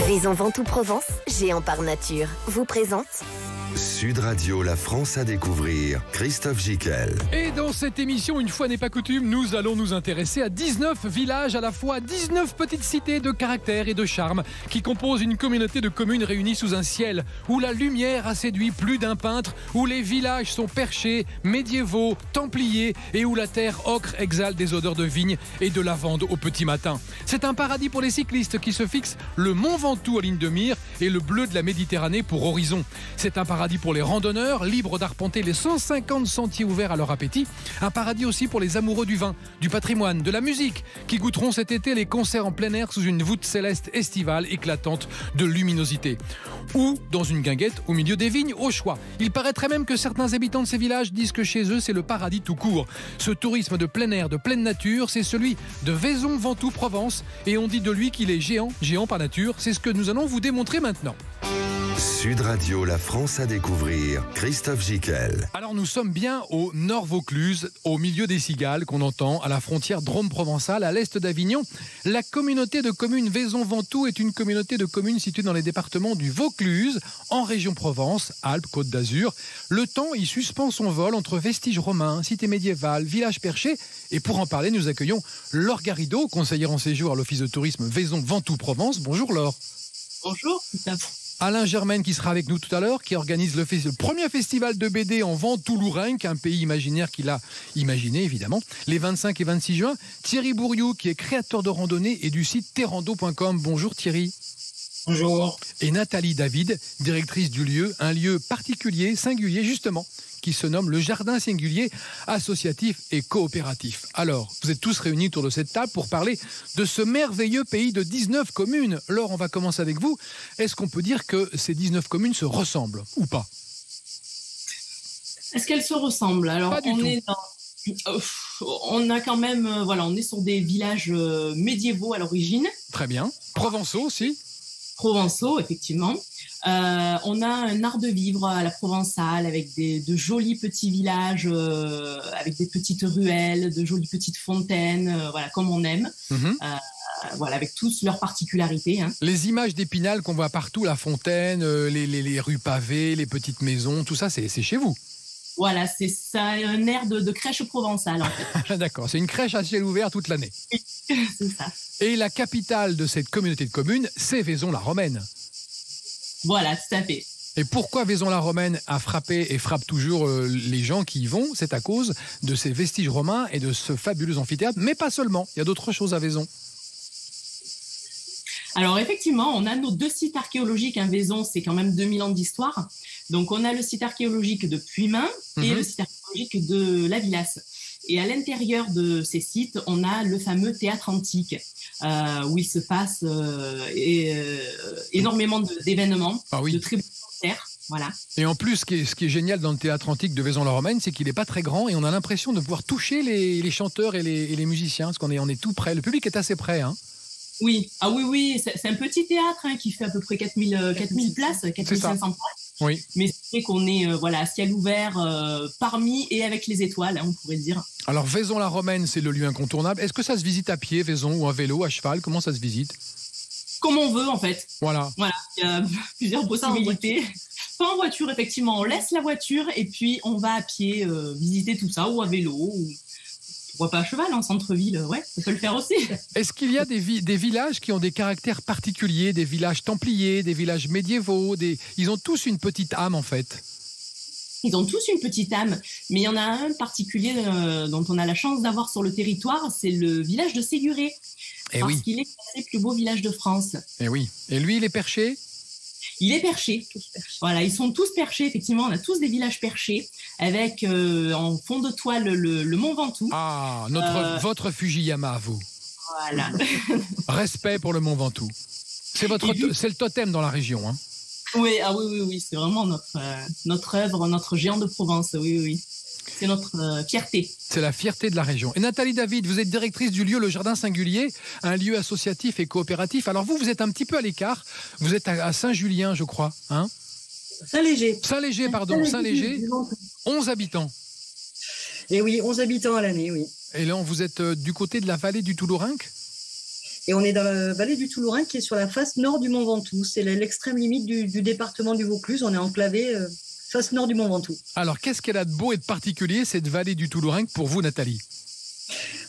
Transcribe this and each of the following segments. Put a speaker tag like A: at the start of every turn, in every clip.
A: Vaison Ventoux-Provence, géant par nature, vous présente
B: Sud Radio, la France à découvrir, Christophe Gicquel.
C: Et dans cette émission, une fois n'est pas coutume, nous allons nous intéresser à 19 villages à la fois, 19 petites cités de caractère et de charme qui composent une communauté de communes réunies sous un ciel où la lumière a séduit plus d'un peintre, où les villages sont perchés, médiévaux, templiers et où la terre ocre exhale des odeurs de vigne et de lavande au petit matin. C'est un paradis pour les cyclistes qui se fixent le Mont Ventoux en ligne de mire et le bleu de la Méditerranée pour horizon. C'est un paradis pour les randonneurs, libres d'arpenter les 150 sentiers ouverts à leur appétit. Un paradis aussi pour les amoureux du vin, du patrimoine, de la musique, qui goûteront cet été les concerts en plein air sous une voûte céleste estivale éclatante de luminosité. Ou dans une guinguette au milieu des vignes, au choix. Il paraîtrait même que certains habitants de ces villages disent que chez eux, c'est le paradis tout court. Ce tourisme de plein air, de pleine nature, c'est celui de Vaison Ventoux-Provence. Et on dit de lui qu'il est géant, géant par nature. C'est ce que nous allons vous démontrer maintenant.
B: Sud Radio, la France à découvrir, Christophe Gicquel.
C: Alors nous sommes bien au Nord Vaucluse, au milieu des cigales qu'on entend, à la frontière Drôme-Provençal, à l'est d'Avignon. La communauté de communes Vaison-Ventoux est une communauté de communes située dans les départements du Vaucluse, en région Provence, Alpes, Côte d'Azur. Le temps y suspend son vol entre vestiges romains, cités médiévales, villages perchés. Et pour en parler, nous accueillons Laure Garrido, conseillère en séjour à l'office de tourisme Vaison-Ventoux-Provence. Bonjour Laure.
D: Bonjour Christophe.
C: Alain Germaine qui sera avec nous tout à l'heure, qui organise le premier festival de BD en Ventoux-Lourinque, un pays imaginaire qu'il a imaginé évidemment, les 25 et 26 juin. Thierry Bourriou qui est créateur de randonnée et du site terrando.com. Bonjour Thierry.
D: Bonjour.
C: Et Nathalie David, directrice du lieu, un lieu particulier, singulier justement, qui se nomme le Jardin Singulier, associatif et coopératif. Alors, vous êtes tous réunis autour de cette table pour parler de ce merveilleux pays de 19 communes. Laure, on va commencer avec vous. Est-ce qu'on peut dire que ces 19 communes se ressemblent ou pas?
D: Est-ce qu'elles se ressemblent? Alors,
C: pas du tout.
D: On a quand même, on est sur des villages médiévaux à l'origine.
C: Très bien. Provençaux aussi.
D: Provençaux, effectivement. On a un art de vivre à la provençale avec de jolis petits villages, avec des petites ruelles, de jolies petites fontaines, comme on aime. Avec tous leurs particularités. Hein.
C: Les images d'Épinal qu'on voit partout, la fontaine, les rues pavées, les petites maisons, tout ça, c'est chez vous.
D: Voilà, c'est ça, un air de crèche provençale en fait.
C: D'accord, c'est une crèche à ciel ouvert toute l'année.
D: C'est ça.
C: Et la capitale de cette communauté de communes, c'est Vaison-la-Romaine.
D: Voilà, tout à fait.
C: Et pourquoi Vaison-la-Romaine a frappé et frappe toujours les gens qui y vont? C'est à cause de ces vestiges romains et de ce fabuleux amphithéâtre, mais pas seulement. Il y a d'autres choses à Vaison.
D: Alors effectivement, on a nos deux sites archéologiques. Vaison, c'est quand même 2000 ans d'histoire. Donc on a le site archéologique de Puymain et le site archéologique de La Villasse. Et à l'intérieur de ces sites, on a le fameux théâtre antique, où il se passe énormément d'événements, de très beaux concerts. Voilà.
C: Et en plus, ce qui est génial dans le théâtre antique de Vaison-la-Romaine, c'est qu'il n'est pas très grand et on a l'impression de pouvoir toucher les chanteurs et les musiciens, parce qu'on est tout près. Le public est assez près. Hein.
D: Oui, c'est un petit théâtre qui fait à peu près 4000 places, 4500 places.
C: Oui.
D: Mais c'est vrai qu'on est à ciel ouvert parmi et avec les étoiles, on pourrait dire.
C: Alors Vaison-la-Romaine, c'est le lieu incontournable. Est-ce que ça se visite à pied, Vaison, ou à vélo, à cheval? Comment ça se visite?
D: Comme on veut, en fait.
C: Voilà.
D: Il y a plusieurs possibilités. Pas en voiture, effectivement. On laisse la voiture et puis on va à pied visiter tout ça, ou à vélo, ou pourquoi pas à cheval en centre-ville. Ouais, ça peut le faire aussi.
C: Est-ce qu'il y a des villages qui ont des caractères particuliers, des villages templiers, des villages médiévaux, ils ont tous une petite âme, en fait?
D: Ils ont tous une petite âme, mais il y en a un particulier dont on a la chance d'avoir sur le territoire, c'est le village de Séguré. Parce qu'il est le plus beau village de France.
C: Et oui. Et lui, il est perché?
D: Il est perché. Voilà, ils sont tous perchés, effectivement. On a tous des villages perchés avec en fond de toile le Mont Ventoux.
C: Ah, votre Fujiyama à vous.
D: Voilà.
C: Respect pour le Mont Ventoux. C'est le totem dans la région. Hein.
D: Oui, c'est vraiment notre œuvre, notre géant de Provence. Oui. C'est notre fierté.
C: C'est la fierté de la région. Et Nathalie David, vous êtes directrice du lieu Le Jardin Singulier, un lieu associatif et coopératif. Alors vous êtes un petit peu à l'écart. Vous êtes à Saint-Julien, je crois. Hein?
E: Saint-Léger.
C: Saint-Léger. 11 habitants.
E: Et oui, 11 habitants à l'année, oui.
C: Et là, vous êtes du côté de la vallée du Toulourinque?
E: Et on est dans la vallée du Toulourin qui est sur la face nord du Mont Ventoux. C'est l'extrême limite du département du Vaucluse. On est enclavé face nord du Mont Ventoux.
C: Alors, qu'est-ce qu'elle a de beau et de particulier, cette vallée du Toulourin, pour vous, Nathalie ?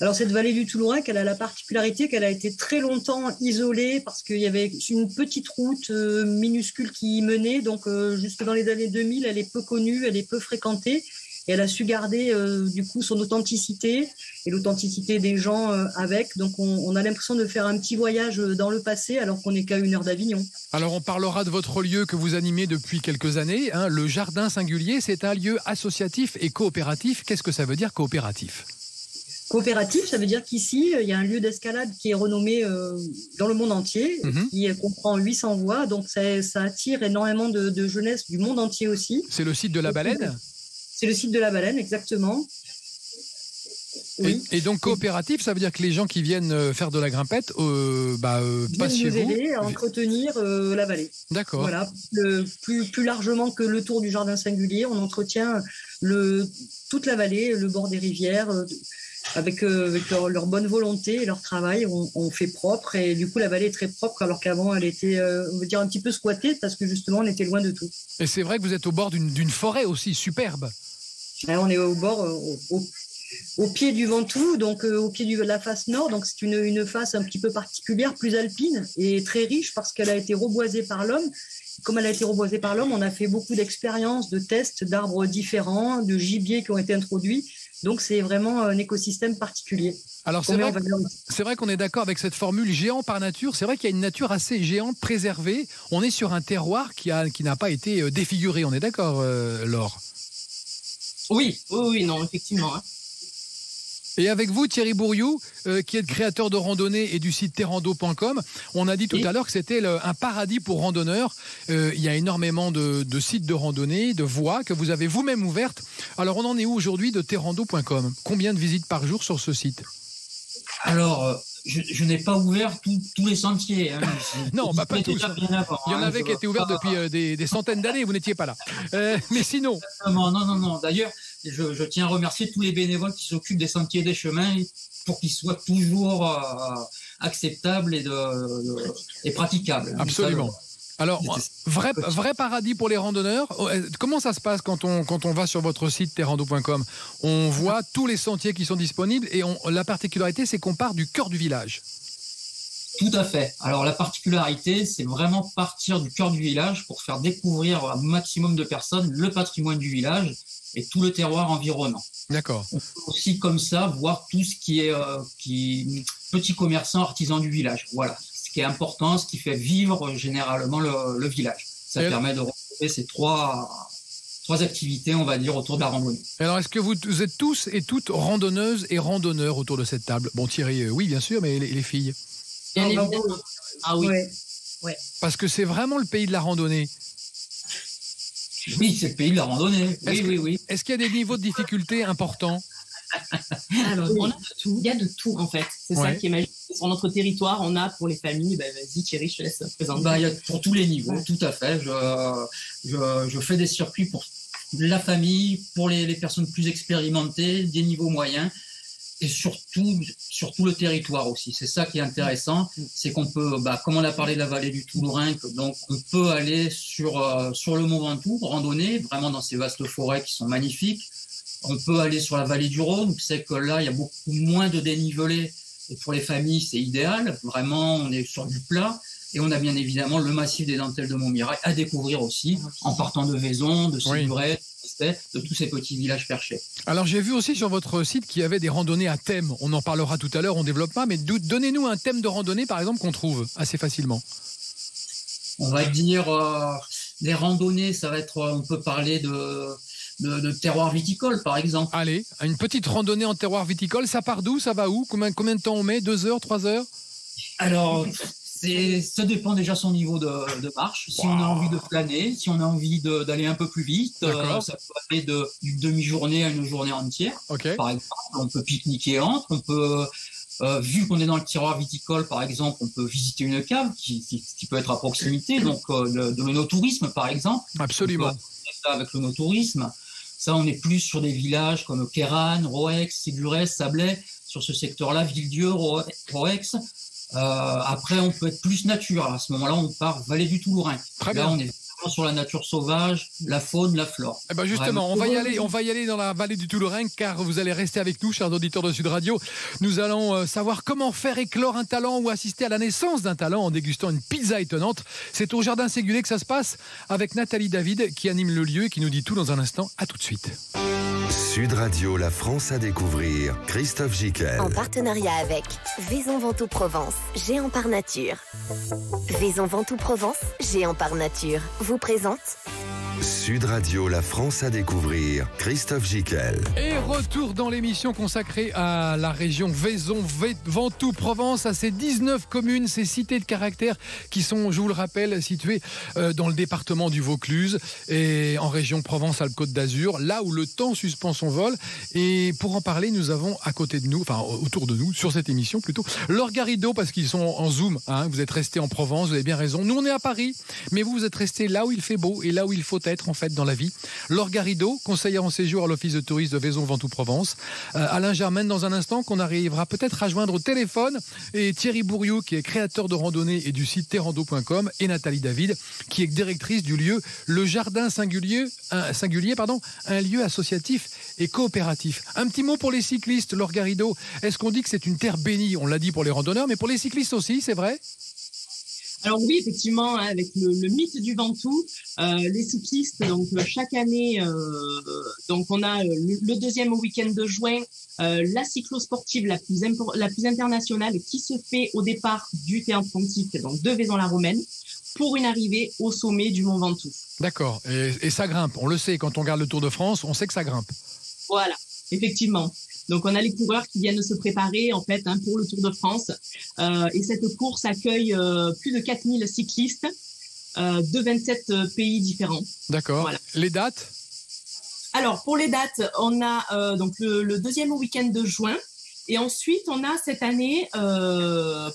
E: Alors, cette vallée du Toulourin, elle a la particularité qu'elle a été très longtemps isolée parce qu'il y avait une petite route minuscule qui y menait. Donc, jusque dans les années 2000, elle est peu connue, elle est peu fréquentée. Et elle a su garder, du coup, son authenticité et l'authenticité des gens avec. Donc, on a l'impression de faire un petit voyage dans le passé alors qu'on n'est qu'à 1 heure d'Avignon.
C: Alors, on parlera de votre lieu que vous animez depuis quelques années. Le Jardin Singulier, c'est un lieu associatif et coopératif. Qu'est-ce que ça veut dire, coopératif ?
E: Coopératif, ça veut dire qu'ici, il y a un lieu d'escalade qui est renommé dans le monde entier, qui comprend 800 voies. Donc, ça attire énormément de jeunesse du monde entier aussi.
C: C'est le site de la Baleine ?
E: C'est le site de la Baleine, exactement. Oui.
C: Et donc, coopératif, ça veut dire que les gens qui viennent faire de la grimpette passent chez vous.
E: Nous aider à entretenir la vallée.
C: D'accord.
E: Voilà. Plus largement que le tour du Jardin Singulier, on entretient toute la vallée, le bord des rivières, avec leur bonne volonté et leur travail. On fait propre et du coup, la vallée est très propre alors qu'avant, elle était, on veut dire, un petit peu squattée parce que justement, on était loin de tout.
C: Et c'est vrai que vous êtes au bord d'une forêt aussi superbe.
E: Ouais, on est au bord, au pied du Ventoux, donc au pied de la face nord. Donc c'est une face un petit peu particulière, plus alpine et très riche parce qu'elle a été reboisée par l'homme. Comme elle a été reboisée par l'homme, on a fait beaucoup d'expériences, de tests d'arbres différents, de gibiers qui ont été introduits. Donc c'est vraiment un écosystème particulier.
C: Alors c'est vrai qu'on est d'accord avec cette formule géant par nature. C'est vrai qu'il y a une nature assez géante préservée. On est sur un terroir qui n'a pas été défiguré. On est d'accord, Laure ?
D: Oui, non, effectivement. Hein.
C: Et avec vous, Thierry Bourriou, qui est le créateur de randonnée et du site terrando.com, on a dit tout à l'heure que c'était un paradis pour randonneurs. Il y a énormément de sites de randonnée, de voies que vous avez vous-même ouvertes. Alors, on en est où aujourd'hui de terrando.com ? Combien de visites par jour sur ce site ?
F: Alors, je n'ai pas ouvert tous les sentiers. Hein.
C: Non, pas tous. Il y en avait qui étaient ouverts depuis des centaines d'années, vous n'étiez pas là. Mais sinon...
F: Non. D'ailleurs, je tiens à remercier tous les bénévoles qui s'occupent des sentiers et des chemins pour qu'ils soient toujours acceptables et praticables.
C: Absolument. Alors, vrai paradis pour les randonneurs. Comment ça se passe quand on va sur votre site terrando.com ? On voit tous les sentiers qui sont disponibles et la particularité, c'est qu'on part du cœur du village.
F: Tout à fait. Alors, la particularité, c'est vraiment partir du cœur du village pour faire découvrir à un maximum de personnes le patrimoine du village et tout le terroir environnant.
C: D'accord.
F: On peut aussi, comme ça, voir tout ce qui est petits commerçants, artisans du village. Voilà. Ce qui est important, ce qui fait vivre généralement le village. Ça permet de retrouver ces trois activités, on va dire, autour de la randonnée.
C: Alors, est-ce que vous êtes tous et toutes randonneuses et randonneurs autour de cette table ? Bon, Thierry, oui, bien sûr, mais les filles ?
D: Bien évidemment. Ah oui.
E: Ouais.
C: Parce que c'est vraiment le pays de la randonnée.
F: Oui, c'est le pays de la randonnée. Oui.
C: Est-ce qu'il y a des niveaux de difficulté importants ?
D: Alors, on a de tout. Il y a de tout, en fait. C'est ça qui est magique. Sur notre territoire, on a pour les familles, vas-y Thierry, je te laisse présenter.
F: Il y a pour tous les niveaux, tout à fait. Je fais des circuits pour la famille, pour les personnes plus expérimentées, des niveaux moyens, et surtout le territoire aussi. C'est ça qui est intéressant, c'est qu'on peut, comme on a parlé de la vallée du Toulourin, donc on peut aller sur le Mont Ventoux, randonner, vraiment dans ces vastes forêts qui sont magnifiques. On peut aller sur la vallée du Rhône, c'est que là, il y a beaucoup moins de dénivelé. Et pour les familles, c'est idéal. Vraiment, on est sur du plat. Et on a bien évidemment le massif des Dentelles de Montmirail à découvrir aussi, en partant de Vaison, de Séguret, de tous ces petits villages perchés.
C: Alors, j'ai vu aussi sur votre site qu'il y avait des randonnées à thème. On en parlera tout à l'heure, on ne développe pas. Mais donnez-nous un thème de randonnée, par exemple, qu'on trouve assez facilement.
F: On va dire, les randonnées, ça va être, on peut parler de terroir viticole, par exemple.
C: Allez, une petite randonnée en terroir viticole, ça part d'où, ça va où ? Combien de temps on met ? 2 heures, 3 heures ?
F: Alors, ça dépend déjà son niveau de marche. Si on a envie de planer, si on a envie d'aller un peu plus vite, ça peut aller d'une demi-journée à une journée entière.
C: Okay.
F: Par exemple, on peut pique-niquer entre, on peut... vu qu'on est dans le terroir viticole, par exemple, on peut visiter une cave qui peut être à proximité, donc de l'onotourisme, par exemple.
C: Absolument.
F: On peut ça avec l'onotourisme. Ça, on est plus sur des villages comme Kéranne, Roex, Séguret, Sablé, sur ce secteur-là, Villedieu, Roex. Après, on peut être plus nature. À ce moment-là, on part vallée du Toulourin.
C: Très
F: Là,
C: bien.
F: on est vraiment sur la nature sauvage, la faune, la flore.
C: Eh ben justement, on va y aller dans la vallée du Toulourin, car vous allez rester avec nous, chers auditeurs de Sud Radio. Nous allons savoir comment faire éclore un talent ou assister à la naissance d'un talent en dégustant une pizza étonnante. C'est au Jardin Singulier que ça se passe, avec Nathalie David qui anime le lieu et qui nous dit tout dans un instant. À tout de suite.
B: Sud Radio, la France à découvrir. Christophe Gickel.
A: En partenariat avec Vaison Ventoux Provence, géant par nature. Vaison Ventoux Provence, géant par nature, vous présente
B: Sud Radio, la France à découvrir. Christophe Gickel.
C: Et retour dans l'émission consacrée à la région Vaison Ventoux Provence, à ces 19 communes, ces cités de caractère qui sont, je vous le rappelle, situées dans le département du Vaucluse et en région Provence-Alpes-Côte d'Azur, là où le temps suspend son vol. Et pour en parler, nous avons à côté de nous, enfin autour de nous, sur cette émission plutôt, Laure Garrido, parce qu'ils sont en Zoom. Hein, vous êtes restés en Provence, vous avez bien raison. Nous, on est à Paris, mais vous êtes restés là où il fait beau et là où il faut être en fait dans la vie. Laure Garrido, conseillère en séjour à l'office de tourisme de Vaison Ventoux Provence. Alain Germaine dans un instant qu'on arrivera peut-être à joindre au téléphone, et Thierry Bourriou qui est créateur de randonnée et du site terrando.com, et Nathalie David qui est directrice du lieu Le Jardin Singulier, un lieu associatif et coopératif. Un petit mot pour les cyclistes, Laure Garrido. Est-ce qu'on dit que c'est une terre bénie? On l'a dit pour les randonneurs, mais pour les cyclistes aussi, c'est vrai?
D: Alors oui, effectivement, hein, avec le mythe du Ventoux, les cyclistes, donc chaque année, donc on a le deuxième week-end de juin, la cyclosportive la plus internationale qui se fait au départ du Théâtre Antique, donc de Vaison-la-Romaine, pour une arrivée au sommet du Mont Ventoux.
C: D'accord, et ça grimpe, on le sait, quand on regarde le Tour de France, on sait que ça grimpe.
D: Voilà, effectivement. Donc, on a les coureurs qui viennent se préparer, en fait, hein, pour le Tour de France. Et cette course accueille plus de 4000 cyclistes de 27 pays différents.
C: D'accord. Voilà. Les dates?
D: Alors, pour les dates, on a donc le deuxième week-end de juin. Et ensuite, on a cette année,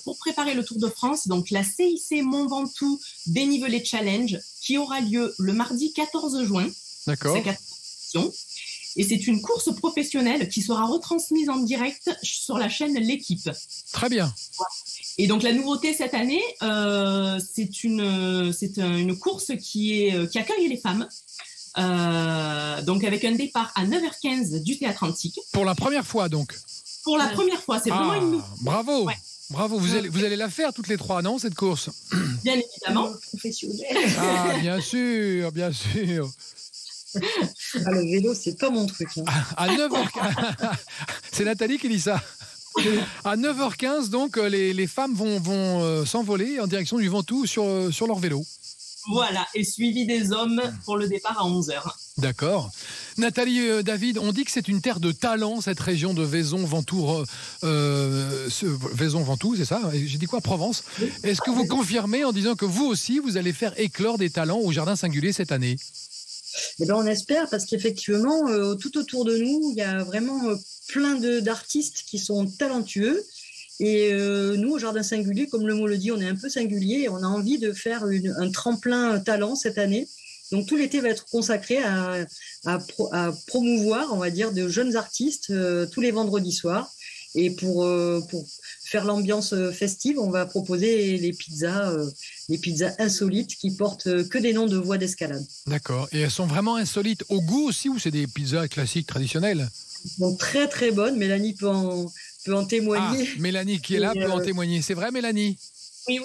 D: pour préparer le Tour de France, donc la CIC Mont Ventoux Dénivelé Challenge, qui aura lieu le mardi 14 juin.
C: D'accord.
D: C'est 4 éditions. Et c'est une course professionnelle qui sera retransmise en direct sur la chaîne L'Équipe.
C: Très bien.
D: Et donc la nouveauté cette année, c'est une course qui accueille les femmes. Donc avec un départ à 9h15 du Théâtre Antique.
C: Pour la première fois donc.
D: Pour la première fois, c'est vraiment une nouveauté.
C: Bravo.
D: Ouais.
C: Bravo, vous allez la faire toutes les trois, non, cette course?
D: Bien évidemment. Professionnelle.
C: Ah, bien sûr, bien sûr.
E: Ah, le vélo, c'est pas mon truc. Hein.
C: À 9h15, c'est Nathalie qui dit ça. À 9h15, donc, les femmes vont s'envoler en direction du Ventoux sur leur vélo.
D: Voilà, et suivi des hommes pour le départ à 11h.
C: D'accord. Nathalie David, on dit que c'est une terre de talent, cette région de Vaison-Ventoux. Vaison-Ventoux, c'est ça? J'ai dit quoi? Provence. Est-ce que vous confirmez en disant que vous aussi, vous allez faire éclore des talents au Jardin Singulier cette année?
E: Eh ben, on espère, parce qu'effectivement, tout autour de nous, il y a vraiment plein d'artistes qui sont talentueux. Et nous, au Jardin Singulier, comme le mot le dit, on est un peu singulier et on a envie de faire un tremplin talent cette année. Donc tout l'été va être consacré à promouvoir, on va dire, de jeunes artistes tous les vendredis soirs. Et pour faire l'ambiance festive, on va proposer les pizzas insolites qui portent que des noms de voies d'escalade.
C: D'accord. Et elles sont vraiment insolites au goût aussi, ou c'est des pizzas classiques traditionnelles?
E: Elles sont très très bonnes. Mélanie peut en témoigner.
C: Ah, Mélanie qui est là peut en témoigner. C'est vrai, Mélanie?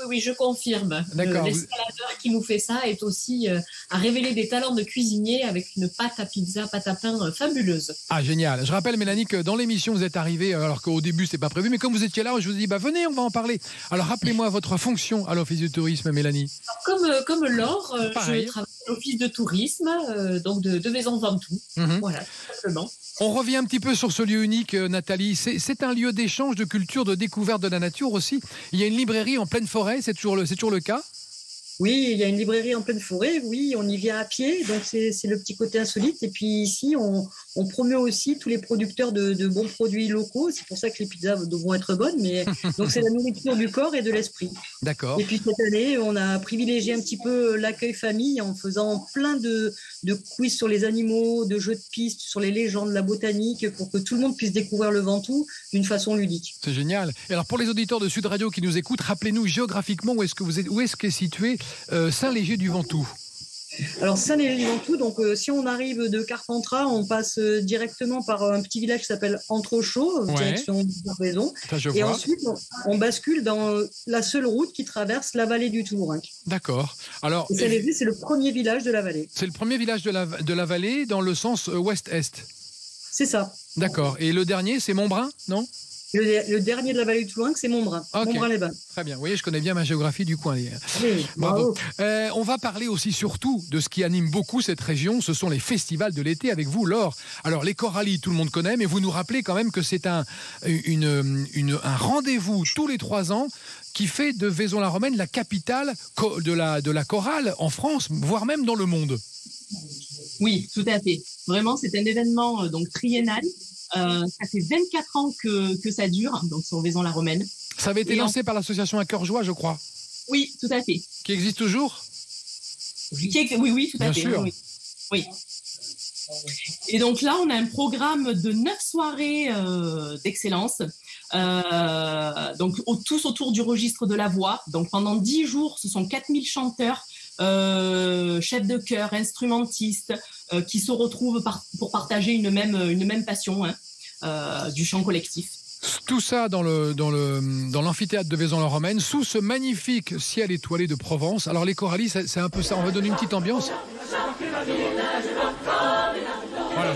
G: Oui, je confirme.
C: D'accord.
G: L'escaladeur qui nous fait ça est aussi à révéler des talents de cuisinier avec une pâte à pizza, pâte à pain fabuleuse.
C: Ah, génial. Je rappelle, Mélanie, que dans l'émission, vous êtes arrivée, alors qu'au début, c'était pas prévu, mais comme vous étiez là, je vous ai dit, venez, on va en parler. Alors, rappelez-moi votre fonction à l'Office du tourisme, Mélanie.
G: Alors, comme Laure, je travaille à l'Office de tourisme, donc de Vaison Ventoux. Voilà, tout simplement.
C: On revient un petit peu sur ce lieu unique, Nathalie. C'est un lieu d'échange, de culture, de découverte de la nature aussi. Il y a une librairie en pleine forêt, c'est toujours le cas?
E: Oui, il y a une librairie en pleine forêt, oui, on y vient à pied, donc c'est le petit côté insolite. Et puis ici, on promeut aussi tous les producteurs de bons produits locaux, c'est pour ça que les pizzas devront être bonnes, mais donc c'est la nourriture du corps et de l'esprit.
C: D'accord.
E: Et puis cette année, on a privilégié un petit peu l'accueil famille en faisant plein de quiz sur les animaux, de jeux de pistes, sur les légendes, la botanique, pour que tout le monde puisse découvrir le Ventoux d'une façon ludique.
C: C'est génial. Et alors pour les auditeurs de Sud Radio qui nous écoutent, rappelez-nous géographiquement où est-ce qu'est situé Saint-Léger-du-Ventoux.
E: Alors Saint-Léger-du-Ventoux, donc si on arrive de Carpentras, on passe directement par un petit village qui s'appelle Entrechaux, direction Barbezon. Et ensuite, on bascule dans la seule route qui traverse la vallée du Toulourenc.
C: D'accord. Alors
E: Saint-Léger, c'est le premier village de la vallée.
C: C'est le premier village de la vallée dans le sens ouest-est.
E: C'est ça.
C: D'accord. Et le dernier, c'est Montbrun, non ?
E: Le dernier de la vallée du Toulourenc, c'est Montbrun.
C: Okay.
E: Montbrun-les-Bains.
C: Très bien. Vous voyez, je connais bien ma géographie du coin.
E: Oui,
C: bravo. On va parler aussi surtout de ce qui anime beaucoup cette région. Ce sont les festivals de l'été avec vous, Laure. Alors, les Corallis, tout le monde connaît, mais vous nous rappelez quand même que c'est un rendez-vous tous les 3 ans qui fait de Vaison-la-Romaine la capitale de la chorale en France, voire même dans le monde.
D: Oui, tout à fait. Vraiment, c'est un événement donc triennal. Ça fait 24 ans que ça dure, donc sur Vaison-la-Romaine.
C: Ça avait été lancé par l'association À Cœur Joie, je crois.
D: Oui, tout à fait.
C: Qui existe toujours ?
D: Oui, tout à fait.
C: Bien sûr.
D: Oui. Et donc là, on a un programme de 9 soirées d'excellence, donc tous autour du registre de la voix. Donc pendant 10 jours, ce sont 4000 chanteurs, chefs de chœur, instrumentistes, qui se retrouvent pour partager une même passion du chant collectif.
C: Tout ça dans l'amphithéâtre de Vaison-la-Romaine, sous ce magnifique ciel étoilé de Provence. Alors les Corallis, c'est un peu ça. On va donner une petite ambiance. Voilà.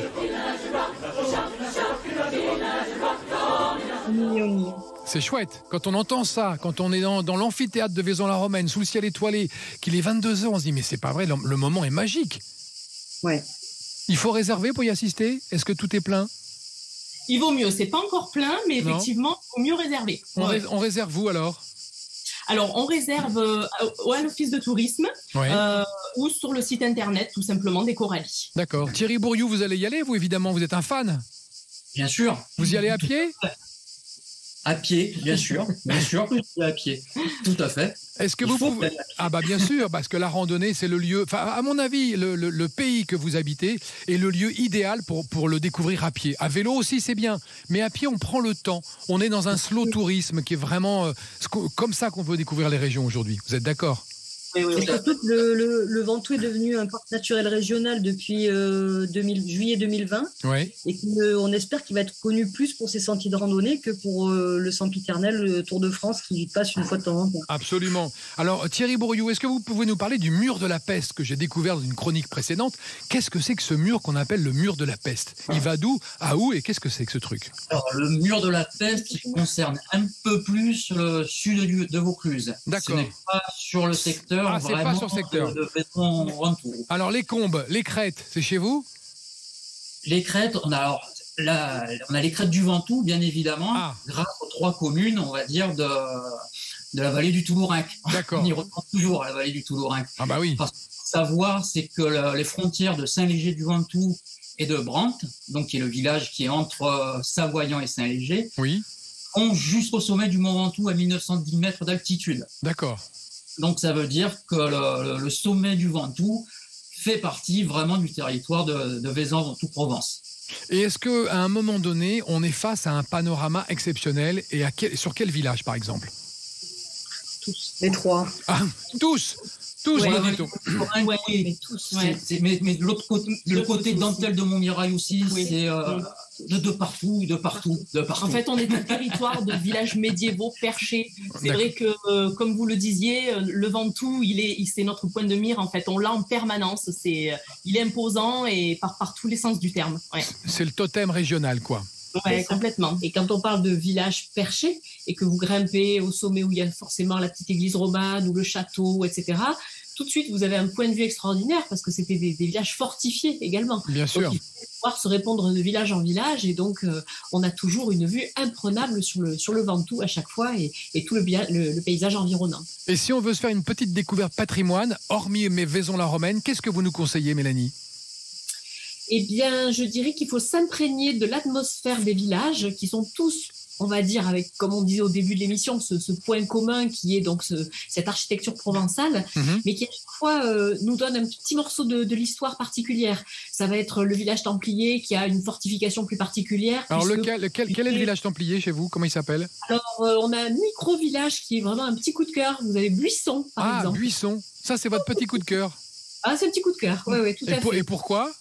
C: C'est chouette. Quand on entend ça, quand on est dans l'amphithéâtre de Vaison-la-Romaine, sous le ciel étoilé, qu'il est 22h, on se dit mais c'est pas vrai, le moment est magique.
E: Ouais.
C: Il faut réserver pour y assister ? Est-ce que tout est plein ?
D: Il vaut mieux. C'est pas encore plein, mais effectivement, il vaut mieux réserver.
C: On réserve où alors ?
D: Alors, on réserve à l'office de tourisme ou sur le site internet, tout simplement, des Corallis.
C: D'accord. Thierry Bourriou, vous allez y aller, vous, évidemment, vous êtes un fan ?
F: Bien sûr.
C: Vous y allez à pied ?
F: À pied, bien sûr, à pied, tout à fait.
C: Est-ce que vous pouvez... Ah bah bien sûr, parce que la randonnée, c'est le lieu... Enfin, à mon avis, le pays que vous habitez est le lieu idéal pour le découvrir à pied. À vélo aussi, c'est bien, mais à pied, on prend le temps. On est dans un slow tourisme qui est vraiment comme ça qu'on veut découvrir les régions aujourd'hui. Vous êtes d'accord ?
E: Et surtout que le Ventoux est devenu un parc naturel régional depuis juillet 2020.
C: Oui.
E: Et qu'on espère qu'il va être connu plus pour ses sentiers de randonnée que pour le sempiternel le Tour de France qui passe une fois de temps en temps.
C: Absolument. Alors Thierry Bourriou, est-ce que vous pouvez nous parler du mur de la peste que j'ai découvert dans une chronique précédente ? Qu'est-ce que c'est que ce mur qu'on appelle le mur de la peste ? Il va d'où à où et qu'est-ce que c'est que ce truc ?
F: Alors le mur de la peste, il concerne un peu plus le sud de Vaucluse.
C: D'accord.
F: Ce n'est pas sur le secteur.
C: Ah, c'est pas sur le secteur.
F: De Vaison-Ventoux.
C: Alors les combes, les crêtes, c'est chez vous ?
F: Les crêtes, on a les crêtes du Ventoux, bien évidemment, grâce aux 3 communes, on va dire, de la vallée du Toulourenc.
C: D'accord.
F: On y retourne toujours à la vallée du Toulourenc.
C: Ah bah oui.
F: Parce qu'il faut savoir, c'est que les frontières de Saint-Léger-du-Ventoux et de Brantes, donc qui est le village qui est entre Savoyant et Saint-Léger, ont jusqu'au sommet du Mont Ventoux à 1910 mètres d'altitude.
C: D'accord.
F: Donc ça veut dire que le sommet du Ventoux fait partie vraiment du territoire de Vaison-Ventoux-Provence.
C: Et est-ce qu'à un moment donné, on est face à un panorama exceptionnel et sur quel village par exemple ?
E: Tous, les 3.
C: Ah, tous,
F: mais le côté dentelle de Montmirail aussi, c'est de partout.
D: En fait, on est un territoire de villages médiévaux perchés. C'est vrai que, comme vous le disiez, le Ventoux, c'est notre point de mire. En fait, on l'a en permanence. Il est imposant et par tous les sens du terme. Ouais.
C: C'est le totem régional, quoi.
D: Ouais, complètement.
G: Et quand on parle de village perché et que vous grimpez au sommet où il y a forcément la petite église romane ou le château, etc., tout de suite, vous avez un point de vue extraordinaire parce que c'était des villages fortifiés également.
C: Bien sûr.
G: Donc, il faut pouvoir se répondre de village en village et donc on a toujours une vue imprenable sur le Ventoux à chaque fois et tout le paysage environnant.
C: Et si on veut se faire une petite découverte patrimoine, hormis mes Vaison-la-Romaine, qu'est-ce que vous nous conseillez, Mélanie ?
G: Eh bien, je dirais qu'il faut s'imprégner de l'atmosphère des villages qui sont tous, on va dire, avec, comme on disait au début de l'émission, ce point commun qui est donc cette architecture provençale, mais qui à chaque fois nous donne un petit morceau de l'histoire particulière. Ça va être le village templier qui a une fortification plus particulière.
C: Alors quel est le village templier chez vous ? Comment il s'appelle ?
G: Alors on a un micro-village qui est vraiment un petit coup de cœur. Vous avez Buisson, par exemple. Ah,
C: Buisson. Ça, c'est votre petit coup de cœur.
G: Ah, c'est un petit coup de cœur. Oui, tout à fait.
C: Et pourquoi ?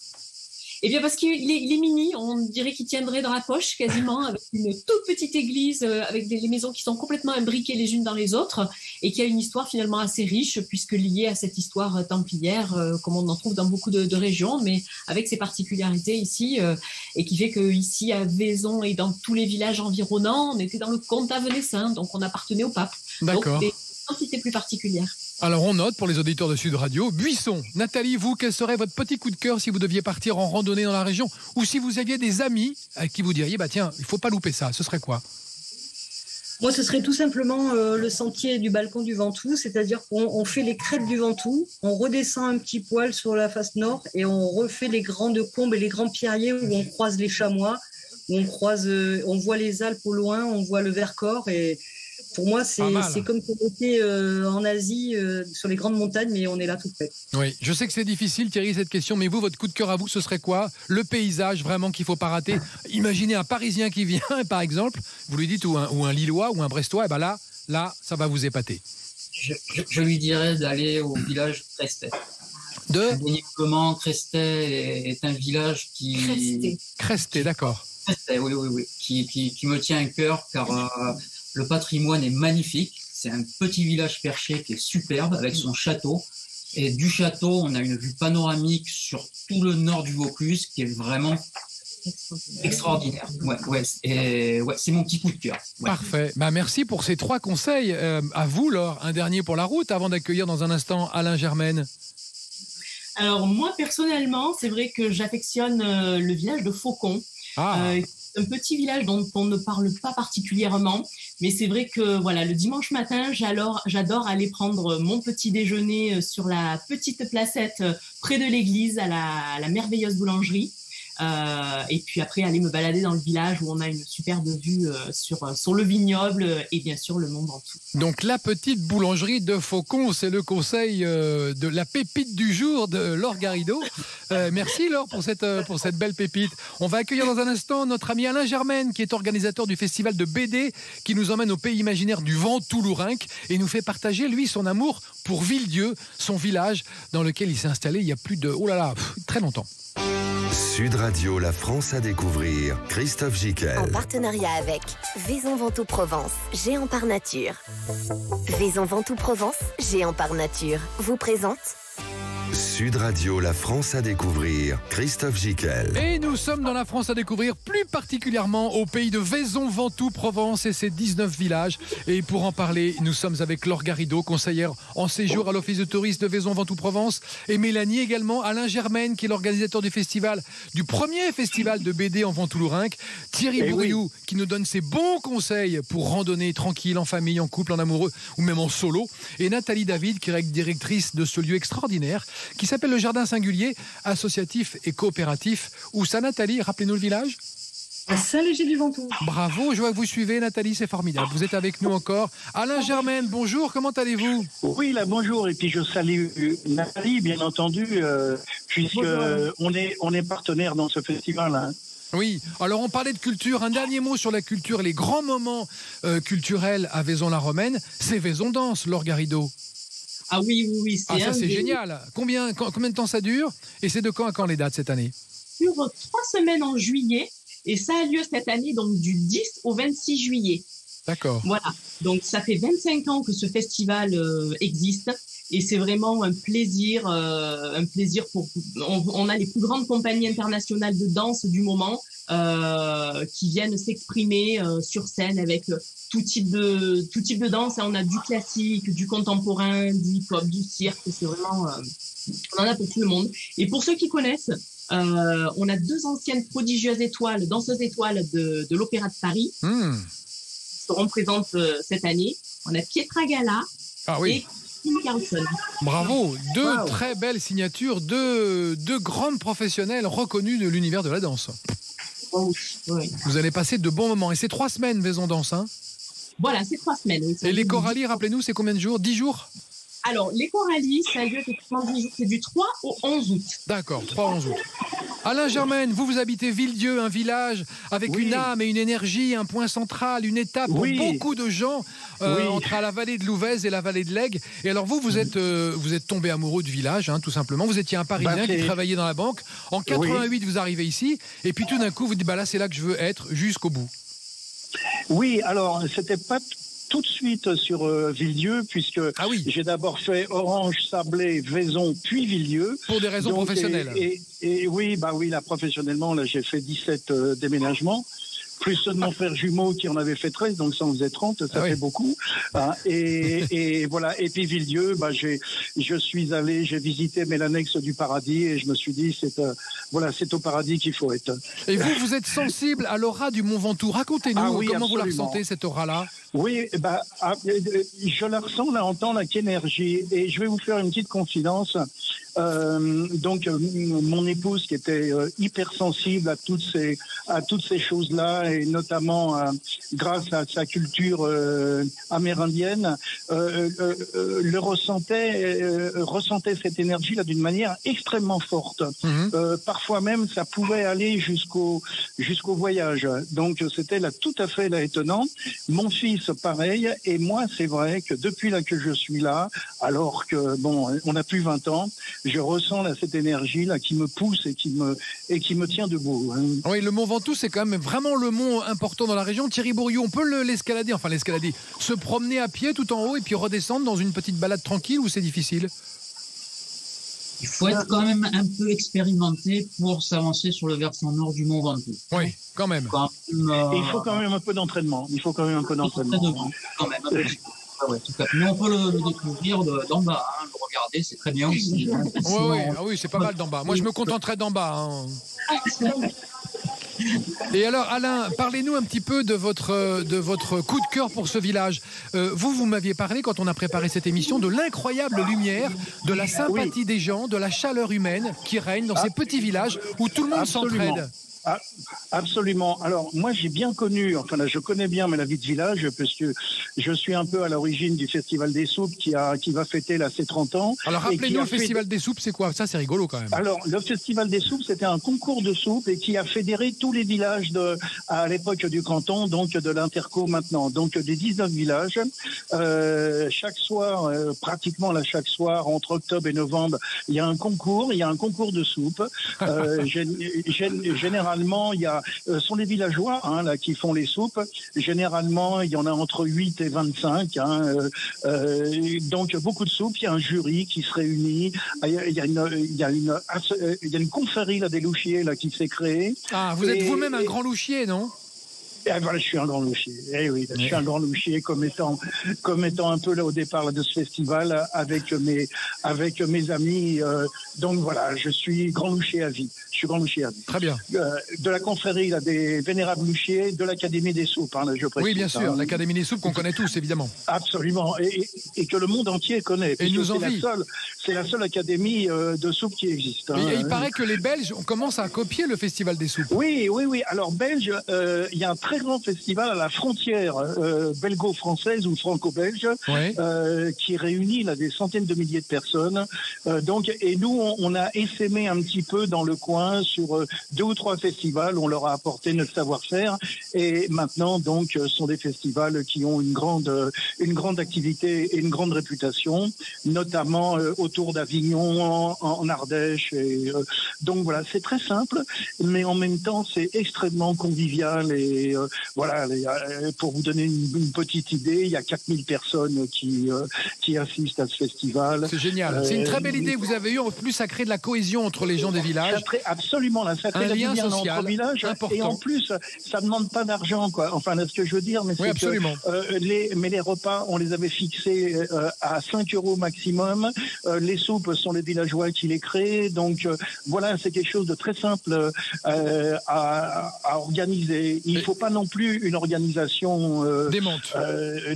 G: Eh bien parce qu'il est mini, on dirait qu'il tiendrait dans la poche quasiment, avec une toute petite église, avec les maisons qui sont complètement imbriquées les unes dans les autres, et qui a une histoire finalement assez riche, puisque liée à cette histoire templière, comme on en trouve dans beaucoup de régions, mais avec ses particularités ici, et qui fait qu'ici à Vaison et dans tous les villages environnants, on était dans le comtat venessin, donc on appartenait au pape.
C: D'accord.
G: Donc des entités plus particulières.
C: Alors on note pour les auditeurs de Sud Radio, Buisson. Nathalie, vous, quel serait votre petit coup de cœur si vous deviez partir en randonnée dans la région, ou si vous aviez des amis à qui vous diriez, tiens, il faut pas louper ça, ce serait quoi ?
E: Moi, ce serait tout simplement le sentier du balcon du Ventoux, c'est-à-dire qu'on fait les crêtes du Ventoux, on redescend un petit poil sur la face nord et on refait les grandes combes et les grands pierriers où on croise les chamois, où on voit les Alpes au loin, on voit le Vercors et... Pour moi, c'est comme si on était en Asie, sur les grandes montagnes, mais on est là tout près.
C: Oui, je sais que c'est difficile, Thierry, cette question, mais vous, votre coup de cœur à vous, ce serait quoi ? Le paysage vraiment qu'il ne faut pas rater. Imaginez un Parisien qui vient, par exemple, vous lui dites, ou un Lillois, ou un Brestois, et là, ça va vous épater.
F: Je lui dirais d'aller au village Crestet. Indéniablement, Crestet est un village qui...
C: Crestet, d'accord.
F: Crestet, oui. Qui me tient à cœur, car... Le patrimoine est magnifique. C'est un petit village perché qui est superbe avec son château. Et du château, on a une vue panoramique sur tout le nord du Vaucluse qui est vraiment extraordinaire. C'est mon petit coup de cœur. Ouais.
C: Parfait. Merci pour ces 3 conseils. À vous, Laure, un dernier pour la route avant d'accueillir dans un instant Alain Germaine.
D: Alors moi, personnellement, c'est vrai que j'affectionne le village de Faucon. Un petit village dont on ne parle pas particulièrement, mais c'est vrai que le dimanche matin, j'adore aller prendre mon petit déjeuner sur la petite placette près de l'église à la merveilleuse boulangerie. Et puis après aller me balader dans le village où on a une superbe vue sur le vignoble et bien sûr le Mont Ventoux.
C: Donc la petite boulangerie de Faucon, c'est le conseil de la pépite du jour de Laure Garrido. Merci Laure pour cette belle pépite. On va accueillir dans un instant notre ami Alain Germaine qui est organisateur du festival de BD qui nous emmène au pays imaginaire du Ventoux-Lourinc et nous fait partager lui son amour pour Villedieu, son village dans lequel il s'est installé il y a plus de très longtemps.
B: Sud Radio, la France à découvrir. Christophe Gicquel.
A: En partenariat avec Vaison Ventoux Provence, géant par nature. Vaison Ventoux Provence, géant par nature, vous présente
B: Sud Radio, la France à découvrir. Christophe Gicquel.
C: Et nous sommes dans la France à découvrir, plus particulièrement au pays de Vaison Ventoux Provence et ses 19 villages. Et pour en parler, nous sommes avec Laure Garrido, conseillère en séjour à l'Office de tourisme de Vaison Ventoux Provence, et Mélanie également, Alain Germaine qui est l'organisateur du premier festival de BD en Ventoux-Lourinc, Thierry Bourriou qui nous donne ses bons conseils pour randonner tranquille, en famille, en couple, en amoureux ou même en solo, et Nathalie David qui est directrice de ce lieu extraordinaire qui s'appelle le Jardin Singulier, associatif et coopératif. Où ça, Nathalie ? Rappelez-nous le village.
E: À Saint-Léger-du-Ventoux.
C: Bravo, je vois que vous suivez, Nathalie, c'est formidable. Vous êtes avec nous encore. Alain Germaine, bonjour, comment allez-vous ?
H: Oui, bonjour, et puis je salue Nathalie, bien entendu, puisque on est partenaire dans ce festival. Hein.
C: Oui, alors on parlait de culture. Un dernier mot sur la culture, les grands moments culturels à Vaison-la-Romaine, c'est Vaison Danse, Laure Garrido.
D: Ah oui,
C: ça c'est génial. Combien de temps ça dure ? Et c'est de quand à quand les dates cette année ?
D: Sur 3 semaines en juillet, et ça a lieu cette année donc du 10 au 26 juillet.
C: D'accord.
D: Voilà, donc ça fait 25 ans que ce festival existe. Et c'est vraiment un plaisir pour. On a les plus grandes compagnies internationales de danse du moment qui viennent s'exprimer sur scène avec tout type de danse. On a du classique, du contemporain, du hip-hop, du cirque. C'est vraiment, on en a pour tout le monde. Et pour ceux qui connaissent, on a 2 anciennes prodigieuses danseuses étoiles de l'Opéra de Paris, qui seront présentes cette année. On a Pietra Gala et Christine Carlson.
C: Bravo, 2 très belles signatures, 2 grandes professionnelles reconnues de l'univers de la danse.
D: Oui.
C: Vous allez passer de bons moments. Et c'est 3 semaines, Vaison Danse. Hein.
D: Voilà, c'est 3 semaines. Oui,
C: et les Corallies, rappelez-nous, c'est combien de jours? 10 jours?
D: Alors, les Corallies, ça a lieu effectivement 10 jours. C'est du 3 au 11 août.
C: D'accord, 3 au 11 août. Alain Germaine, vous habitez Villedieu, un village avec une âme et une énergie, un point central, une étape pour beaucoup de gens entre la vallée de Louvèze et la vallée de l'Aigle. Et alors vous êtes tombé amoureux du village, hein, tout simplement. Vous étiez un Parisien qui travaillait dans la banque. En 88, vous arrivez ici, et puis tout d'un coup, vous dites, là, c'est là que je veux être jusqu'au bout.
H: Oui, alors, c'était pas tout de suite sur Villedieu, puisque j'ai d'abord fait Orange, Sablé, Vaison, puis Villedieu.
C: Pour des raisons professionnelles.
H: Et oui, là, professionnellement, là, j'ai fait 17 déménagements. Plus mon frère jumeau qui en avait fait 13, donc ça en faisait 30, ça fait beaucoup. Hein, et voilà. Et puis Villedieu, je suis allé, j'ai visité l'annexes du paradis et je me suis dit, c'est au paradis qu'il faut être.
C: Et vous êtes sensible à l'aura du Mont Ventoux. Racontez-nous comment absolument. Vous la ressentez, cette aura-là.
H: Oui, je la ressens là en tant qu'énergie. Et je vais vous faire une petite confidence. Donc mon épouse qui était hypersensible à toutes ces choses-là, et notamment grâce à sa culture amérindienne, ressentait cette énergie-là d'une manière extrêmement forte. Parfois même, ça pouvait aller jusqu'au voyage. Donc c'était là tout à fait étonnant. Mon fils, pareil, et moi, c'est vrai que depuis là que je suis là, alors que on n'a plus 20 ans, je ressens cette énergie là qui me pousse et qui me tient debout. Hein.
C: Oui, le Mont Ventoux, c'est quand même vraiment le mont important dans la région. Thierry Bourriou, on peut l'escalader, se promener à pied tout en haut et puis redescendre dans une petite balade tranquille, ou c'est difficile?
F: Il faut être quand même un peu expérimenté pour s'avancer sur le versant nord du Mont Ventoux.
C: Oui, quand même.
H: Il faut quand même un peu d'entraînement. Quand même,
F: mais on peut le découvrir d'en bas, hein, le regarder, c'est très bien aussi.
C: Oui, c'est pas mal d'en bas. Moi, je me contenterai d'en bas. Hein. Et alors, Alain, parlez-nous un petit peu de votre coup de cœur pour ce village. Vous m'aviez parlé, quand on a préparé cette émission, de l'incroyable lumière, de la sympathie des gens, de la chaleur humaine qui règne dans ces petits villages où tout le monde s'entraide.
H: Absolument. Alors, moi, j'ai bien connu, je connais bien la vie de village, parce que je suis un peu à l'origine du Festival des Soupes qui va fêter ses 30 ans.
C: Alors, rappelez-nous, le Festival des Soupes, c'est quoi? Ça, c'est rigolo quand même.
H: Alors, le Festival des Soupes, c'était un concours de soupes et qui a fédéré tous les villages à l'époque du canton, donc de l'Interco maintenant. Donc, des 19 villages. Chaque soir, chaque soir, entre octobre et novembre, il y a un concours de soupes. Généralement, sont les villageois qui font les soupes. Généralement, il y en a entre 8 et 25. Donc, beaucoup de soupes. Il y a un jury qui se réunit. Il y a une confrérie des louchiers qui s'est créée.
C: Ah, vous êtes vous-même un grand louchier, non?
H: Je suis un grand louchier. Je suis un grand louchier comme étant un peu là au départ de ce festival avec mes amis. Donc voilà, je suis grand louchier à vie.
C: Très bien.
H: De la confrérie des vénérables louchiers, de l'Académie des Soupes, je précise.
C: Oui, bien sûr, l'Académie des Soupes qu'on connaît tous, évidemment.
H: Absolument, et que le monde entier connaît.
C: Et nous envie.
H: C'est la seule académie de soupes qui existe.
C: Et il paraît que les Belges commencent à copier le Festival des Soupes.
H: Oui. Alors, Belge, il y a un très grand festival à la frontière belgo-française ou franco-belge qui réunit des centaines de milliers de personnes. Et nous, on a essaimé un petit peu dans le coin sur 2 ou 3 festivals. On leur a apporté notre savoir-faire. Et maintenant, sont des festivals qui ont une grande activité et une grande réputation, notamment au autour d'Avignon, en Ardèche. Et, donc voilà, c'est très simple, mais en même temps, c'est extrêmement convivial. Et voilà, pour vous donner une petite idée, il y a 4000 personnes qui assistent à ce festival.
C: C'est génial. C'est une très belle idée que vous avez eue. En plus, ça crée de la cohésion entre les gens des villages.
H: Absolument, là, ça crée
C: un lien social
H: entre villages.
C: important.
H: Et en plus, ça ne demande pas d'argent, quoi. Enfin, là, ce que je veux dire, mais
C: oui,
H: c'est
C: absolument.
H: que les repas, on les avait fixés à 5 € maximum. Les soupes sont les villageois qui les créent. Donc voilà, c'est quelque chose de très simple à organiser. Il ne faut pas non plus une organisation